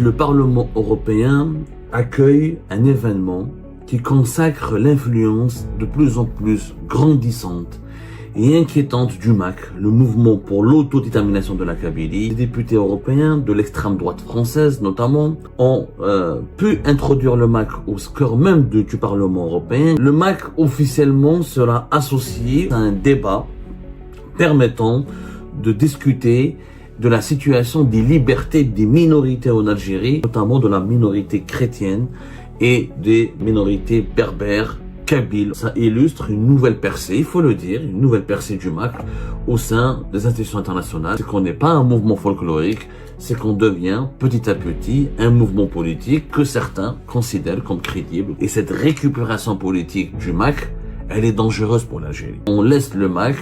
Le Parlement européen accueille un événement qui consacre l'influence de plus en plus grandissante et inquiétante du MAC, le mouvement pour l'autodétermination de la Kabylie. Les députés européens de l'extrême droite française notamment ont pu introduire le MAC au cœur même du Parlement européen. Le MAC officiellement sera associé à un débat permettant de discuter de la situation des libertés des minorités en Algérie, notamment de la minorité chrétienne et des minorités berbères, kabyles. Ça illustre une nouvelle percée, il faut le dire, une nouvelle percée du MAC au sein des institutions internationales. C'est qu'on n'est pas un mouvement folklorique, c'est qu'on devient petit à petit un mouvement politique que certains considèrent comme crédible. Et cette récupération politique du MAC, elle est dangereuse pour l'Algérie. On laisse le MAC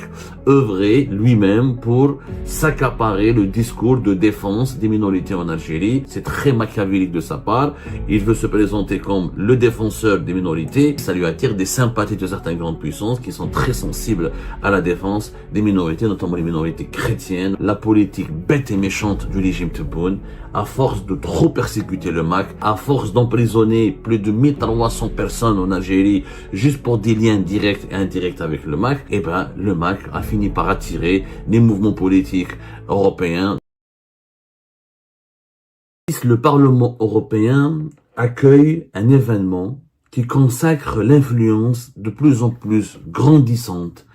œuvrer lui-même pour s'accaparer le discours de défense des minorités en Algérie. C'est très machiavélique de sa part. Il veut se présenter comme le défenseur des minorités. Ça lui attire des sympathies de certaines grandes puissances qui sont très sensibles à la défense des minorités, notamment les minorités chrétiennes. La politique bête et méchante du régime Tebboune, à force de trop persécuter le MAC, à force d'emprisonner plus de 1300 personnes en Algérie juste pour des liens direct et indirect avec le MAC, et ben le MAC a fini par attirer les mouvements politiques européens. Le Parlement européen accueille un événement qui consacre l'influence de plus en plus grandissante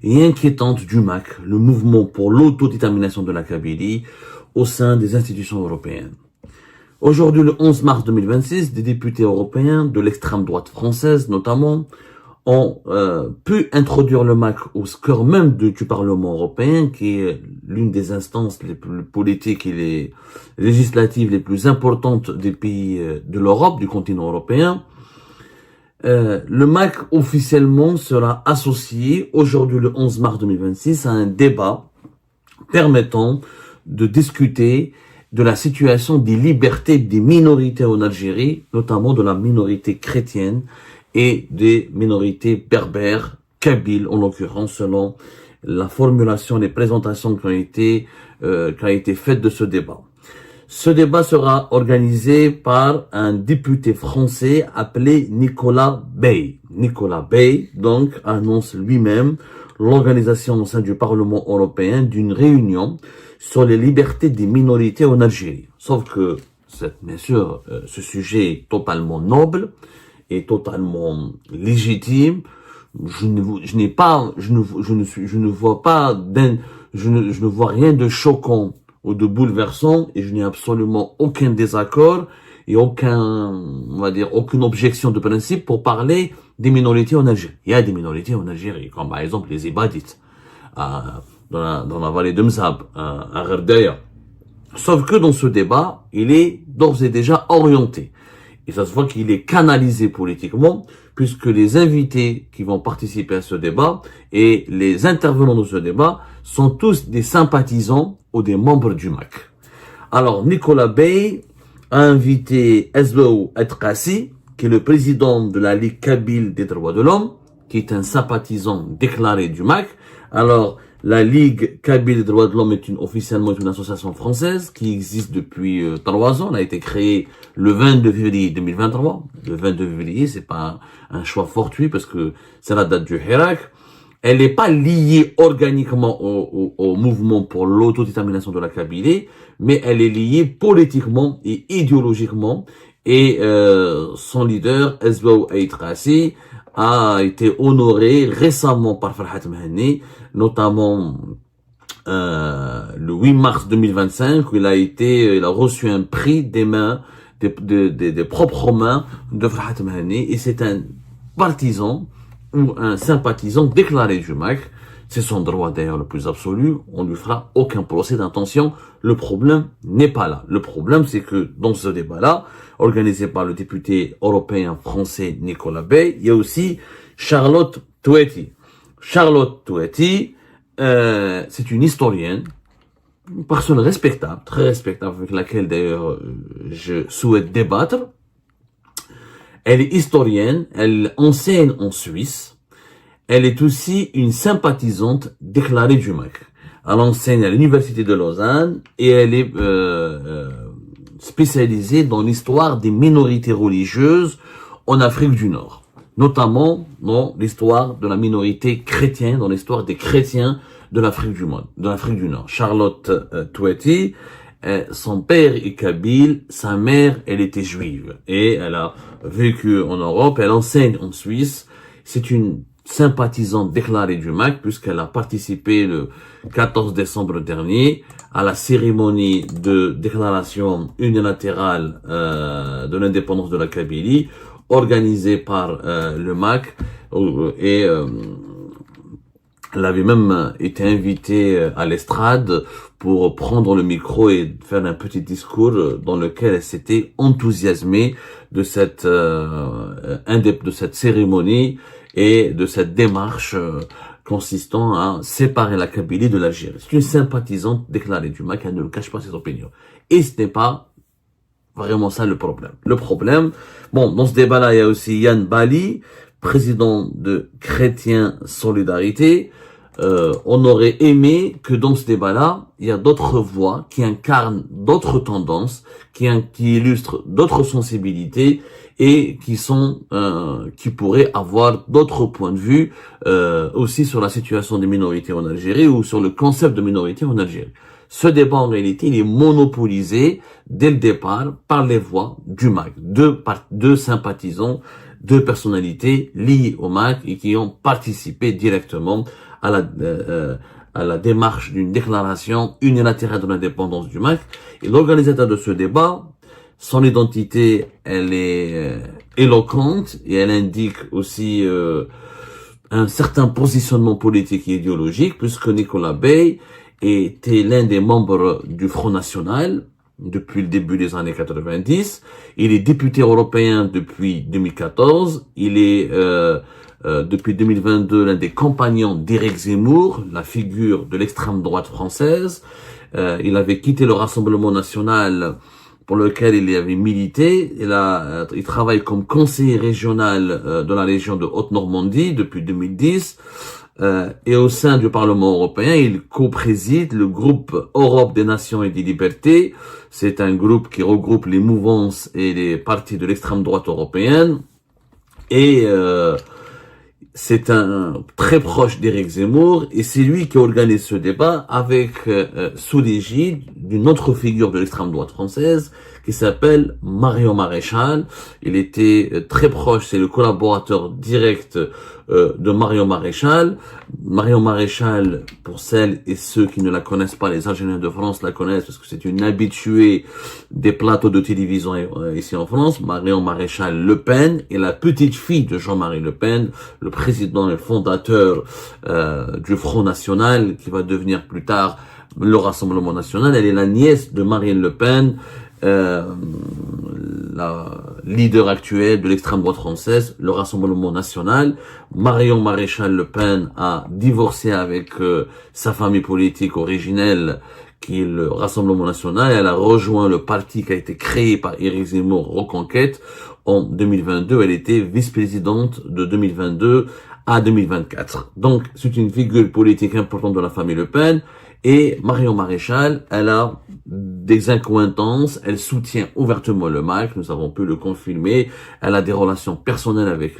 et inquiétante du MAC, le mouvement pour l'autodétermination de la Kabylie, au sein des institutions européennes. Aujourd'hui, le 11 mars 2026, des députés européens de l'extrême droite française notamment ont pu introduire le MAC au cœur même du Parlement européen, qui est l'une des instances les plus politiques et les législatives les plus importantes des pays de l'Europe, du continent européen. Le MAC officiellement sera associé aujourd'hui le 11 mars 2026 à un débat permettant de discuter de la situation des libertés des minorités en Algérie, notamment de la minorité chrétienne et des minorités berbères, kabyles en l'occurrence, selon la formulation, les présentations qui ont été faites de ce débat. Ce débat sera organisé par un député français appelé Nicolas Bey. Nicolas Bey, donc, annonce lui-même l'organisation au sein du Parlement européen d'une réunion sur les libertés des minorités en Algérie. Sauf que, bien sûr, ce sujet est totalement noble et totalement légitime. Je ne vois rien de choquant ou de bouleversant et je n'ai absolument aucun désaccord et aucune objection de principe pour parler des minorités en Algérie. Il y a des minorités en Algérie, comme par exemple les Ibadites, dans la vallée de Mzab, à Gherdaya. Sauf que dans ce débat, il est d'ores et déjà orienté. Et ça se voit qu'il est canalisé politiquement, puisque les invités qui vont participer à ce débat et les intervenants de ce débat sont tous des sympathisants ou des membres du MAC. Alors, Nicolas Bey a invité Esbou Edkassi, qui est le président de la Ligue kabyle des droits de l'homme, qui est un sympathisant déclaré du MAC. Alors, la Ligue kabyle des droits de l'homme est officiellement une association française qui existe depuis 3 ans. Elle a été créée le 22 février 2023. Le 22 février, c'est pas un choix fortuit parce que c'est la date du Hirak. Elle n'est pas liée organiquement au mouvement pour l'autodétermination de la Kabylie, mais elle est liée politiquement et idéologiquement. Et son leader, Esbou Edkassi, a été honoré récemment par Farhat Mehani, notamment le 8 mars 2025, où il a reçu un prix des mains, des propres mains de Farhat Mehani, et c'est un partisan ou un sympathisant déclaré du MAC. C'est son droit d'ailleurs le plus absolu, on lui fera aucun procès d'intention. Le problème n'est pas là. Le problème, c'est que dans ce débat-là, organisé par le député européen français Nicolas Bey, il y a aussi Charlotte Touati. Charlotte Touati, c'est une historienne, une personne respectable, très respectable, avec laquelle d'ailleurs je souhaite débattre. Elle est historienne, elle enseigne en Suisse. Elle est aussi une sympathisante déclarée du MAC. Elle enseigne à l'université de Lausanne et elle est spécialisé dans l'histoire des minorités religieuses en Afrique du Nord, notamment dans l'histoire de la minorité chrétienne, dans l'histoire des chrétiens de l'Afrique du Nord. Charlotte Touati, son père est kabyle, sa mère, elle était juive et elle a vécu en Europe, elle enseigne en Suisse. C'est une sympathisante déclarée du MAC puisqu'elle a participé le 14 décembre dernier à la cérémonie de déclaration unilatérale de l'indépendance de la Kabylie organisée par le MAC et elle avait même été invitée à l'estrade pour prendre le micro et faire un petit discours dans lequel elle s'était enthousiasmée de cette cérémonie et de cette démarche consistant à séparer la Kabylie de l'Algérie. C'est une sympathisante déclarée du MAC, elle ne le cache pas ses opinions. Et ce n'est pas vraiment ça le problème. Le problème, bon, dans ce débat-là, il y a aussi Yann Bali, président de Chrétiens Solidarité. On aurait aimé que dans ce débat-là, il y a d'autres voix qui incarnent d'autres tendances, qui illustrent d'autres sensibilités et qui pourraient avoir d'autres points de vue aussi sur la situation des minorités en Algérie ou sur le concept de minorité en Algérie. Ce débat, en réalité, il est monopolisé dès le départ par les voix du MAC, deux sympathisants, deux personnalités liées au MAC et qui ont participé directement à la démarche d'une déclaration unilatérale de l'indépendance du MAC. Et l'organisateur de ce débat, son identité, elle est éloquente et elle indique aussi un certain positionnement politique et idéologique, puisque Nicolas Bey était l'un des membres du Front National depuis le début des années 90. Il est député européen depuis 2014. Il est depuis 2022 l'un des compagnons d'Éric Zemmour, la figure de l'extrême droite française. Il avait quitté le Rassemblement national pour lequel il avait milité. Il travaille comme conseiller régional de la région de Haute-Normandie depuis 2010. Et au sein du Parlement européen, il co-préside le groupe Europe des Nations et des Libertés. C'est un groupe qui regroupe les mouvances et les partis de l'extrême droite européenne. Et c'est un très proche d'Éric Zemmour et c'est lui qui organise ce débat avec sous l'égide d'une autre figure de l'extrême droite française qui s'appelle Marion Maréchal. Il était très proche, c'est le collaborateur direct de Marion Maréchal. Marion Maréchal, pour celles et ceux qui ne la connaissent pas, les Algériens de France la connaissent parce que c'est une habituée des plateaux de télévision ici en France. Marion Maréchal Le Pen est la petite fille de Jean-Marie Le Pen, le président et fondateur du Front National qui va devenir plus tard le Rassemblement National. Elle est la nièce de Marine Le Pen, la leader actuelle de l'extrême droite française, le Rassemblement National. Marion Maréchal Le Pen a divorcé avec sa famille politique originelle, qui est le Rassemblement National. Elle a rejoint le parti qui a été créé par Éric Zemmour, Reconquête, en 2022. Elle était vice-présidente de 2022 à 2024. Donc, c'est une figure politique importante de la famille Le Pen. Et Marion Maréchal, elle a des accointances, elle soutient ouvertement le MAC, nous avons pu le confirmer. Elle a des relations personnelles avec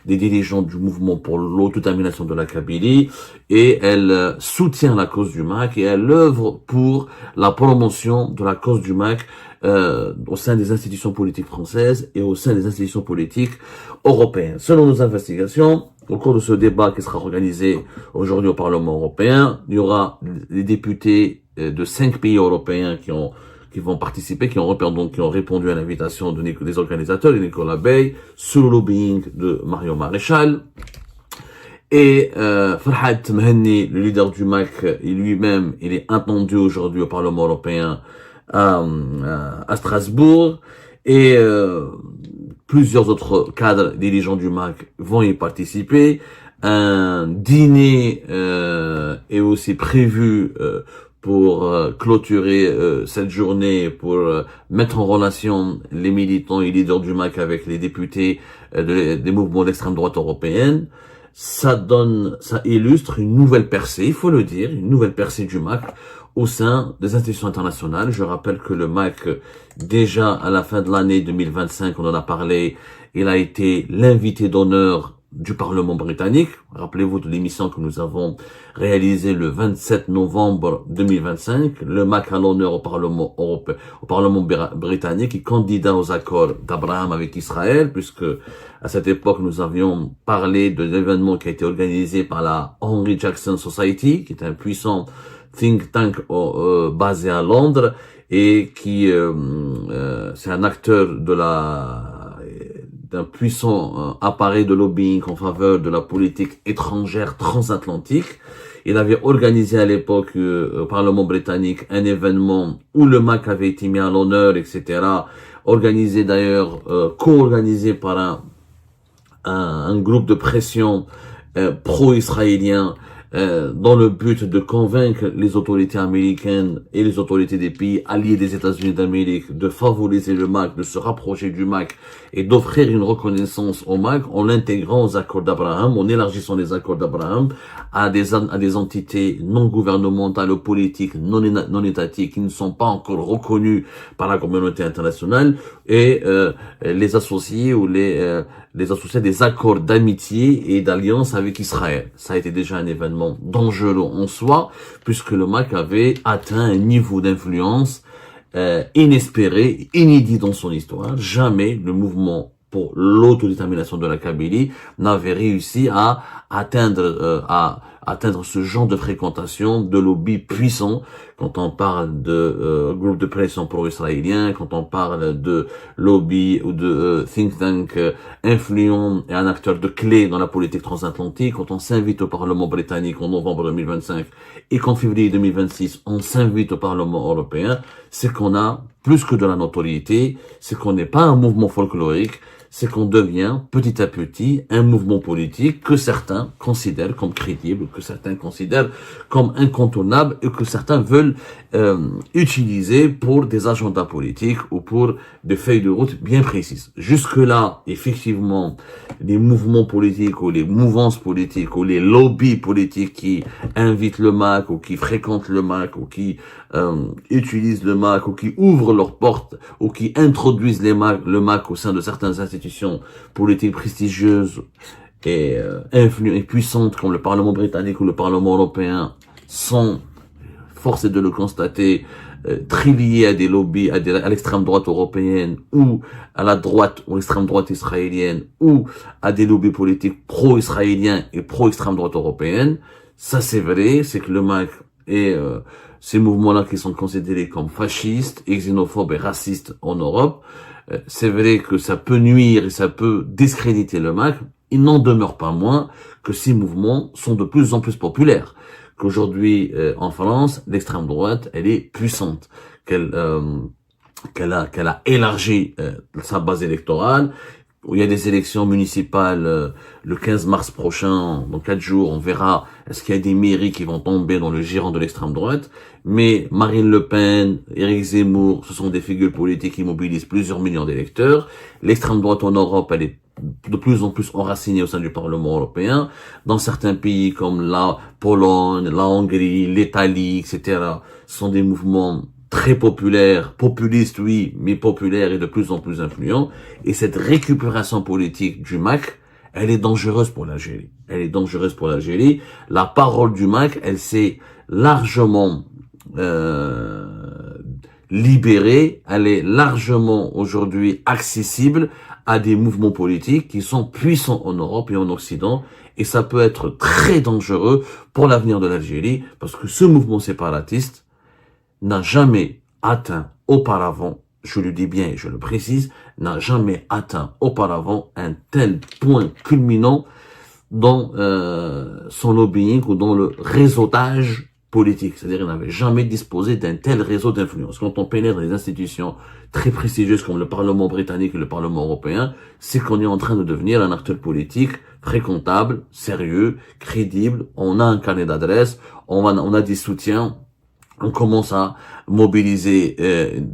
des dirigeants du mouvement pour l'autodétermination de la Kabylie et elle soutient la cause du MAC et elle œuvre pour la promotion de la cause du MAC au sein des institutions politiques françaises et au sein des institutions politiques européennes. Selon nos investigations, au cours de ce débat qui sera organisé aujourd'hui au Parlement européen, il y aura les députés de 5 pays européens qui vont participer, qui ont répondu à l'invitation des organisateurs, de Nicolas Bey, sous le lobbying de Marion Maréchal. Et Farhad Mhenni, le leader du MAC, lui-même, il est attendu aujourd'hui au Parlement européen à Strasbourg. Et plusieurs autres cadres dirigeants du MAC vont y participer. Un dîner est aussi prévu pour clôturer cette journée, pour mettre en relation les militants et leaders du MAC avec les députés des mouvements d'extrême droite européenne. Ça illustre une nouvelle percée, il faut le dire, une nouvelle percée du MAC au sein des institutions internationales. Je rappelle que le MAC, déjà à la fin de l'année 2025, on en a parlé, il a été l'invité d'honneur du Parlement britannique. Rappelez-vous de l'émission que nous avons réalisée le 27 novembre 2025. Le MAC a l'honneur au Parlement européen, au Parlement britannique, qui candidat aux accords d'Abraham avec Israël, puisque à cette époque, nous avions parlé de l'événement qui a été organisé par la Henry Jackson Society, qui est un puissant think tank basé à Londres et qui c'est un acteur d'un puissant appareil de lobbying en faveur de la politique étrangère transatlantique. Il avait organisé à l'époque au Parlement britannique un événement où le MAC avait été mis à l'honneur, etc. Organisé d'ailleurs, co-organisé par un groupe de pression pro-israélien dans le but de convaincre les autorités américaines et les autorités des pays alliés des États-Unis d'Amérique de favoriser le MAC, de se rapprocher du MAC et d'offrir une reconnaissance au MAC en l'intégrant aux accords d'Abraham, en élargissant les accords d'Abraham à des entités non gouvernementales ou politiques non étatiques qui ne sont pas encore reconnues par la communauté internationale et les associés ou les associés des accords d'amitié et d'alliance avec Israël. Ça a été déjà un événement dangereux en soi, puisque le MAC avait atteint un niveau d'influence inespéré, inédit dans son histoire. Jamais le mouvement pour l'autodétermination de la Kabylie n'avait réussi à atteindre ce genre de fréquentation de lobby puissant quand on parle de groupes de pression pro-israélien, quand on parle de lobby ou de think tank influent et un acteur de clé dans la politique transatlantique, quand on s'invite au Parlement britannique en novembre 2025 et qu'en février 2026 on s'invite au Parlement européen, c'est qu'on a plus que de la notoriété, c'est qu'on n'est pas un mouvement folklorique, c'est qu'on devient petit à petit un mouvement politique que certains considèrent comme crédible, que certains considèrent comme incontournable et que certains veulent utiliser pour des agendas politiques ou pour des feuilles de route bien précises. Jusque-là, effectivement, les mouvements politiques ou les mouvances politiques ou les lobbies politiques qui invitent le MAC ou qui fréquentent le MAC ou qui utilisent le MAC ou qui ouvrent leurs portes ou qui introduisent le MAC au sein de certaines institutions politiques prestigieuses et influentes et puissantes comme le Parlement britannique ou le Parlement européen sont, force est de le constater, très liés à des lobbies, à l'extrême droite européenne ou à la droite ou l'extrême droite israélienne ou à des lobbies politiques pro-israéliens et pro-extrême droite européenne. Ça c'est vrai, c'est que le MAC et ces mouvements-là qui sont considérés comme fascistes, xénophobes et racistes en Europe, c'est vrai que ça peut nuire et ça peut discréditer le MAC. Il n'en demeure pas moins que ces mouvements sont de plus en plus populaires. Qu'aujourd'hui, en France, l'extrême droite, elle est puissante, qu'elle a élargi sa base électorale. Il y a des élections municipales le 15 mars prochain, dans 4 jours, on verra est-ce qu'il y a des mairies qui vont tomber dans le giron de l'extrême droite. Mais Marine Le Pen, Éric Zemmour, ce sont des figures politiques qui mobilisent plusieurs millions d'électeurs. L'extrême droite en Europe, elle est de plus en plus enracinée au sein du Parlement européen. Dans certains pays comme la Pologne, la Hongrie, l'Italie, etc., ce sont des mouvements très populaires, populistes oui, mais populaires et de plus en plus influents. Et cette récupération politique du MAC, elle est dangereuse pour l'Algérie. Elle est dangereuse pour l'Algérie. La parole du MAC, elle s'est largement libérée. Elle est largement aujourd'hui accessible à des mouvements politiques qui sont puissants en Europe et en Occident. Et ça peut être très dangereux pour l'avenir de l'Algérie parce que ce mouvement séparatiste n'a jamais atteint auparavant, je le dis bien et je le précise, n'a jamais atteint auparavant un tel point culminant dans son lobbying ou dans le réseautage politique. C'est-à-dire qu'il n'avait jamais disposé d'un tel réseau d'influence. Quand on pénètre dans les institutions très prestigieuses comme le Parlement britannique et le Parlement européen, c'est qu'on est en train de devenir un acteur politique fréquentable, sérieux, crédible. On a un carnet d'adresses, on a des soutiens. On commence à mobiliser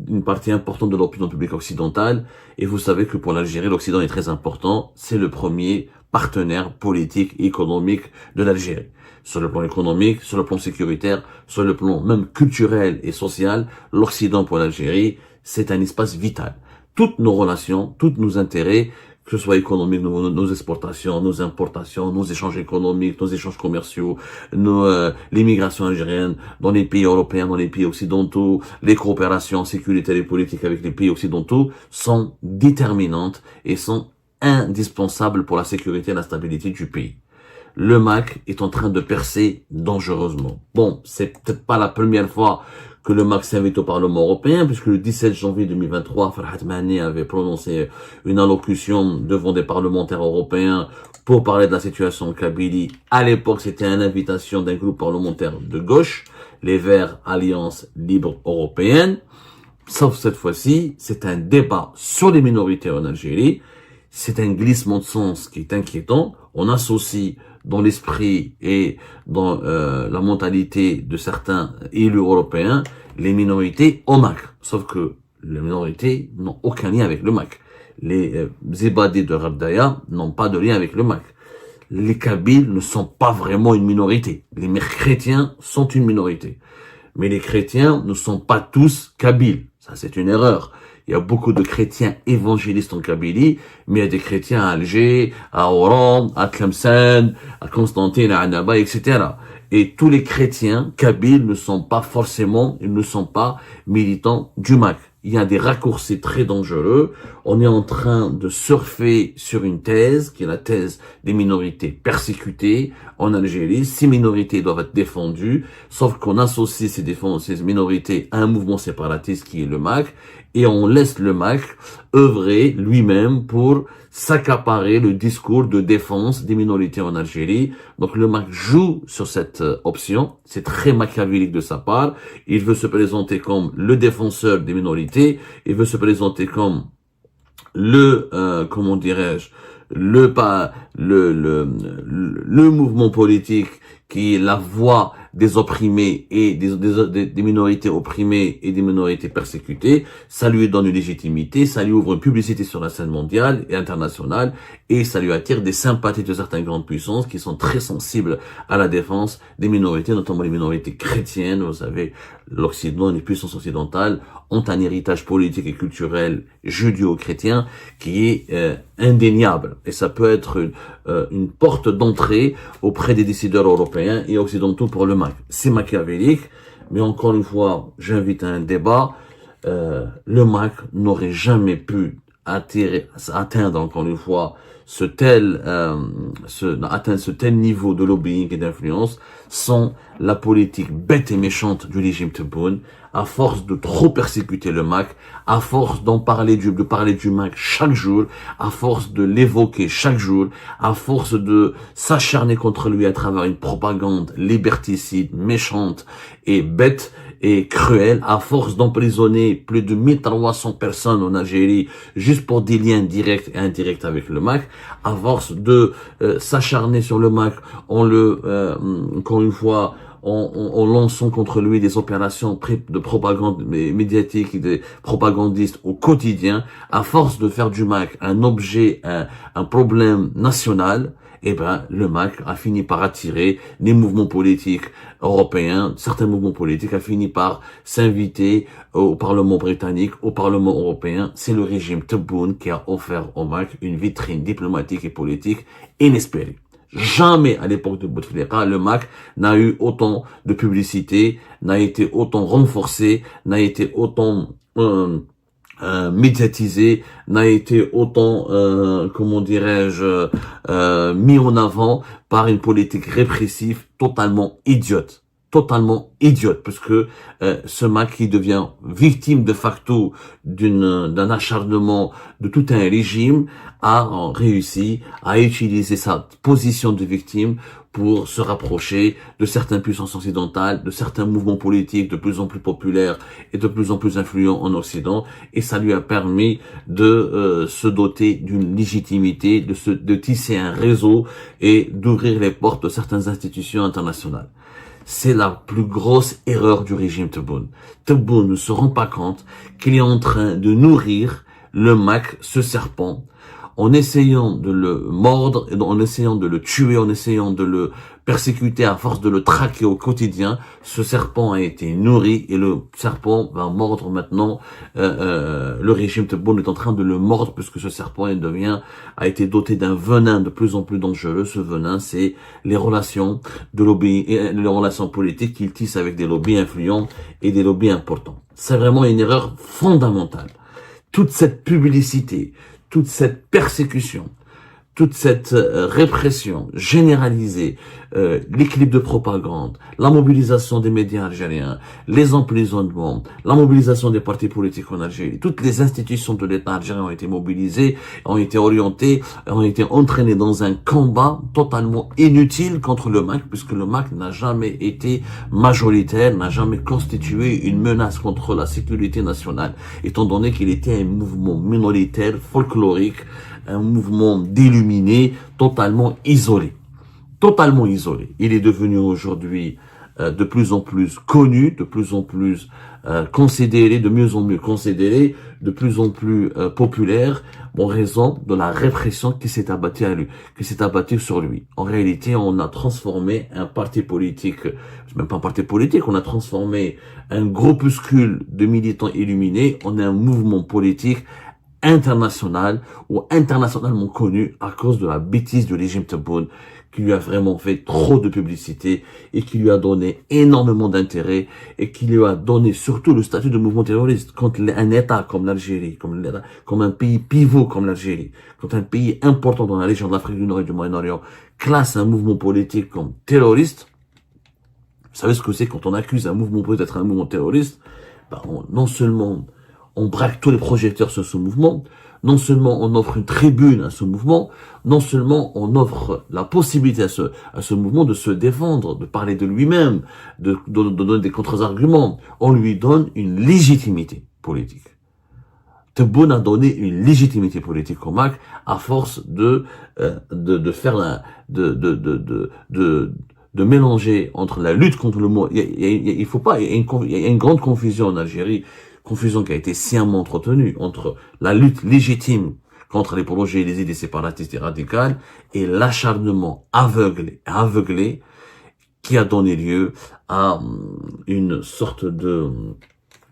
une partie importante de l'opinion publique occidentale. Et vous savez que pour l'Algérie, l'Occident est très important. C'est le premier partenaire politique et économique de l'Algérie. Sur le plan économique, sur le plan sécuritaire, sur le plan même culturel et social, l'Occident pour l'Algérie, c'est un espace vital. Toutes nos relations, tous nos intérêts, que ce soit économique, nos exportations, nos importations, nos échanges économiques, nos échanges commerciaux, l'immigration algérienne dans les pays européens, dans les pays occidentaux, les coopérations sécuritaires et politiques avec les pays occidentaux sont déterminantes et sont indispensables pour la sécurité et la stabilité du pays. Le MAC est en train de percer dangereusement. Bon, c'est peut-être pas la première fois que le MAC s'invite au Parlement européen, puisque le 17 janvier 2023, Farhat Mahani avait prononcé une allocution devant des parlementaires européens pour parler de la situation en Kabylie. À l'époque, c'était une invitation d'un groupe parlementaire de gauche, les Verts Alliance Libre Européenne. Sauf cette fois-ci, c'est un débat sur les minorités en Algérie. C'est un glissement de sens qui est inquiétant. On associe dans l'esprit et dans la mentalité de certains élus européens les minorités au MAC. Sauf que les minorités n'ont aucun lien avec le MAC. Les Zébadés de Rabdaya n'ont pas de lien avec le MAC. Les Kabyles ne sont pas vraiment une minorité. Les mères chrétiens sont une minorité. Mais les chrétiens ne sont pas tous Kabyles. Ça, c'est une erreur. Il y a beaucoup de chrétiens évangélistes en Kabylie, mais il y a des chrétiens à Alger, à Oran, à Tlemcen, à Constantine, à Annaba, etc. Et tous les chrétiens kabyles ne sont pas forcément, ils ne sont pas militants du MAC. Il y a des raccourcis très dangereux. On est en train de surfer sur une thèse, qui est la thèse des minorités persécutées en Algérie. Ces minorités doivent être défendues, sauf qu'on associe ces minorités à un mouvement séparatiste qui est le MAC, et on laisse le MAC œuvrer lui-même pour s'accaparer le discours de défense des minorités en Algérie. Donc le MAC joue sur cette option, c'est très machiavélique de sa part. Il veut se présenter comme le défenseur des minorités, il veut se présenter comme comment dirais-je, le mouvement politique qui est la voix des opprimés et des minorités opprimées et des minorités persécutées. Ça lui donne une légitimité, ça lui ouvre une publicité sur la scène mondiale et internationale, et ça lui attire des sympathies de certaines grandes puissances qui sont très sensibles à la défense des minorités, notamment les minorités chrétiennes. Vous savez, l'Occident, les puissances occidentales ont un héritage politique et culturel judéo-chrétien qui est indéniable, et ça peut être une porte d'entrée auprès des décideurs européens et occidentaux pour le MAC. C'est machiavélique, mais encore une fois, j'invite à un débat. Le MAC n'aurait jamais pu atteindre encore une fois atteindre ce tel niveau de lobbying et d'influence sans la politique bête et méchante du régime Tebboune. À force de trop persécuter le MAC, à force de parler du MAC chaque jour, à force de l'évoquer chaque jour, à force de s'acharner contre lui à travers une propagande liberticide, méchante et bête et cruelle, à force d'emprisonner plus de 1300 personnes en Algérie juste pour des liens directs et indirects avec le MAC, à force de s'acharner sur le MAC encore une fois, en lançant contre lui des opérations de propagande médiatique et des propagandistes au quotidien, à force de faire du MAC un objet, un problème national, le MAC a fini par attirer les mouvements politiques européens. Certains mouvements politiques a fini par s'inviter au Parlement britannique, au Parlement européen. C'est le régime Tebboune qui a offert au MAC une vitrine diplomatique et politique inespérée. Jamais à l'époque de Bouteflika, le MAC n'a eu autant de publicité, n'a été autant renforcé, n'a été autant médiatisé, n'a été autant, mis en avant par une politique répressive totalement idiote. Parce que ce MAC qui devient victime de facto d'un acharnement de tout un régime a réussi à utiliser sa position de victime pour se rapprocher de certaines puissances occidentales, de certains mouvements politiques de plus en plus populaires et de plus en plus influents en Occident, et ça lui a permis de se doter d'une légitimité, de tisser un réseau et d'ouvrir les portes de certaines institutions internationales. C'est la plus grosse erreur du régime Tebboune. Tebboune ne se rend pas compte qu'il est en train de nourrir le MAC, ce serpent, en essayant de le mordre, en essayant de le tuer, en essayant de le persécuter à force de le traquer au quotidien, ce serpent a été nourri et le serpent va mordre maintenant. Le régime Tebboune est en train de le mordre puisque ce serpent a été doté d'un venin de plus en plus dangereux. Ce venin, c'est les relations de lobby et les relations politiques qu'il tisse avec des lobbies influents et des lobbies importants. C'est vraiment une erreur fondamentale. Toute cette publicité, toute cette persécution, toute cette répression généralisée, les clips de propagande, la mobilisation des médias algériens, les emprisonnements, la mobilisation des partis politiques en Algérie, toutes les institutions de l'État algérien ont été mobilisées, ont été orientées, ont été entraînées dans un combat totalement inutile contre le MAC, puisque le MAC n'a jamais été majoritaire, n'a jamais constitué une menace contre la sécurité nationale, étant donné qu'il était un mouvement minoritaire, folklorique, un mouvement d'illuminés totalement isolé. Totalement isolé. Il est devenu aujourd'hui de plus en plus connu, de plus en plus considéré, de mieux en mieux considéré, de plus en plus populaire, en raison de la répression qui s'est abattue à lui, qui s'est abattue sur lui. En réalité, on a transformé un parti politique, c'est même pas un parti politique, on a transformé un groupuscule de militants illuminés en un mouvement politique international ou internationalement connu à cause de la bêtise du régime Tebboune qui lui a vraiment fait trop de publicité et qui lui a donné énormément d'intérêt et qui lui a donné surtout le statut de mouvement terroriste. Quand un État comme l'Algérie, comme un pays pivot comme l'Algérie, quand un pays important dans la région de l'Afrique du Nord et du Moyen-Orient classe un mouvement politique comme terroriste, vous savez ce que c'est quand on accuse un mouvement politique d'être un mouvement terroriste? Non seulement on braque tous les projecteurs sur ce mouvement, non seulement on offre une tribune à ce mouvement, non seulement on offre la possibilité à ce mouvement de se défendre, de parler de lui-même, de donner des contre-arguments, on lui donne une légitimité politique. Tebboune a donné une légitimité politique au MAC à force de mélanger entre la lutte contre le mot. Il y a une grande confusion en Algérie, confusion qui a été sciemment entretenue entre la lutte légitime contre les projets et les idées séparatistes et radicales et l'acharnement aveuglé qui a donné lieu à une sorte de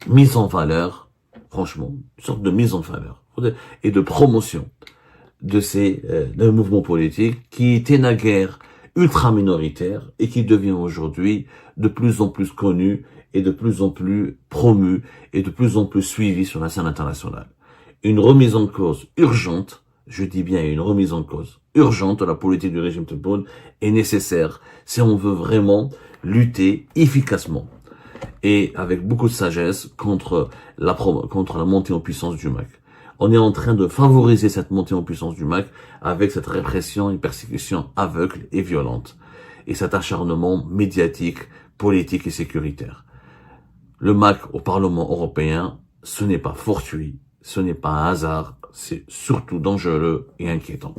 mise en valeur, franchement, une sorte de mise en valeur et de promotion d'un mouvement politique qui était naguère ultra minoritaire et qui devient aujourd'hui de plus en plus connu et de plus en plus promu et de plus en plus suivi sur la scène internationale. Une remise en cause urgente, je dis bien une remise en cause urgente de la politique du régime Tebboune est nécessaire si on veut vraiment lutter efficacement et avec beaucoup de sagesse contre la montée en puissance du MAC. On est en train de favoriser cette montée en puissance du MAC avec cette répression et persécution aveugle et violente et cet acharnement médiatique, politique et sécuritaire. Le MAC au Parlement européen, ce n'est pas fortuit, ce n'est pas un hasard, c'est surtout dangereux et inquiétant.